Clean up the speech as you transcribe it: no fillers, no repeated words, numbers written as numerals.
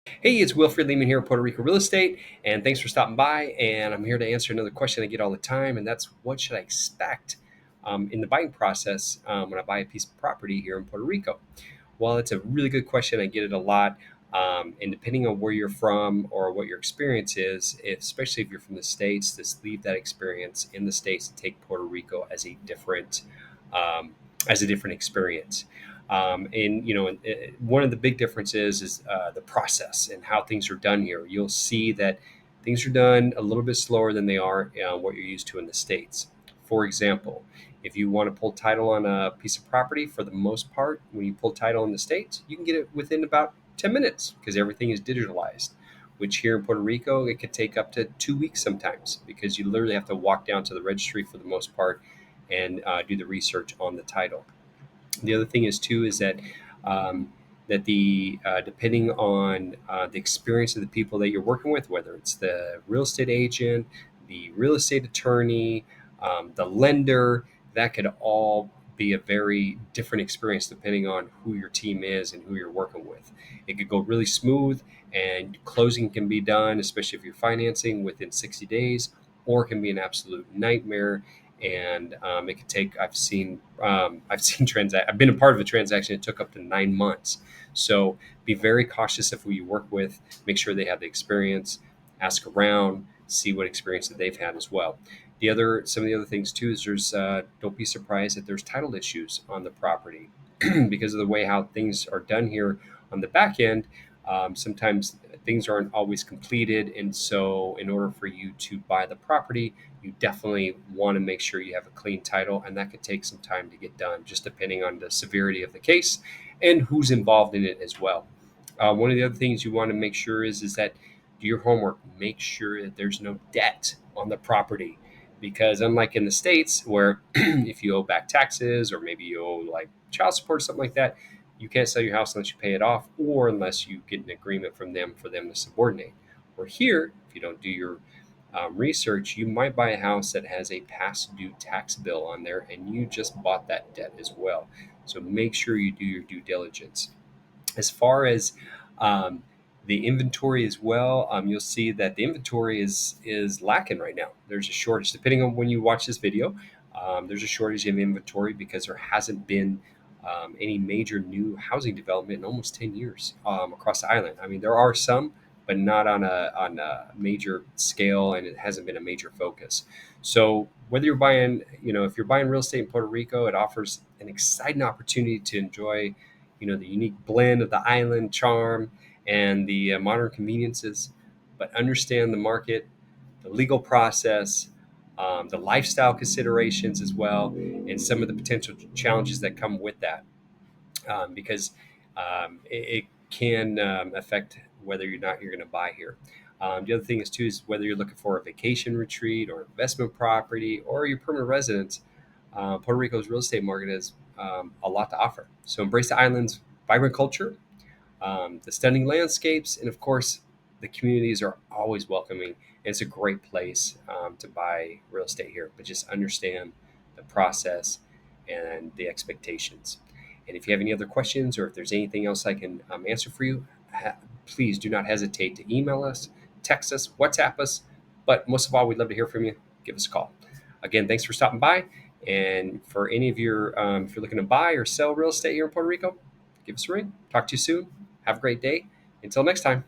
Hey, it's Wilfred Lehman here at Puerto Rico Real Estate, and thanks for stopping by. And I'm here to answer another question I get all the time, and that's what should I expect in the buying process when I buy a piece of property here in Puerto Rico? Well, it's a really good question. I get it a lot. And depending on where you're from or what your experience is, especially if you're from the States, just leave that experience in the States and take Puerto Rico um, as a different experience. One of the big differences is the process and how things are done here. You'll see that things are done a little bit slower than they are what you're used to in the States. For example, if you want to pull title on a piece of property, for the most part, when you pull title in the States, you can get it within about 10 minutes because everything is digitalized. Which here in Puerto Rico, it could take up to 2 weeks sometimes because you literally have to walk down to the registry for the most part and do the research on the title. The other thing is too is um, that the depending on the experience of the people that you're working with, whether it's the real estate agent, the real estate attorney, the lender, that could all be a very different experience depending on who your team is and who you're working with. It could go really smooth and closing can be done, especially if you're financing within 60 days, or it can be an absolute nightmare and it could take. I've been a part of a transaction that took up to 9 months. So be very cautious of who you work with. Make sure they have the experience. Ask around, see what experience that they've had as well. Some of the other things too is there's don't be surprised that there's title issues on the property because of the way how things are done here on the back end. Sometimes things aren't always completed, and so in order for you to buy the property, you definitely want to make sure you have a clean title, and that could take some time to get done, just depending on the severity of the case and who's involved in it as well. One of the other things you want to make sure is that do your homework. Make sure that there's no debt on the property, because unlike in the states where if you owe back taxes or maybe you owe like child support or something like that, you can't sell your house unless you pay it off or unless you get an agreement from them for them to subordinate. Or here, if you don't do your research, you might buy a house that has a past due tax bill on there and you just bought that debt as well. So make sure you do your due diligence. As far as um, the inventory as well, you'll see that the inventory is lacking right now. There's a shortage, depending on when you watch this video. There's a shortage of inventory because there hasn't been any major new housing development in almost 10 years across the island. I mean, there are some, but not on a major scale, and it hasn't been a major focus. So whether you're buying, if you're buying real estate in Puerto Rico, it offers an exciting opportunity to enjoy the unique blend of the island charm and the modern conveniences, but understand the market, the legal process, the lifestyle considerations as well, and some of the potential challenges that come with that, because it can affect whether or not you're going to buy here. The other thing is too is whether you're looking for a vacation retreat or investment property or your permanent residence. Puerto Rico's real estate market has a lot to offer. So embrace the island's vibrant culture, the stunning landscapes, and of course, the communities are always welcoming. And it's a great place to buy real estate here, but just understand the process and the expectations. And if you have any other questions or if there's anything else I can answer for you, please do not hesitate to email us, text us, WhatsApp us. But most of all, we'd love to hear from you. Give us a call. Again, thanks for stopping by. And for any of your, if you're looking to buy or sell real estate here in Puerto Rico, give us a ring. Talk to you soon. Have a great day. Until next time.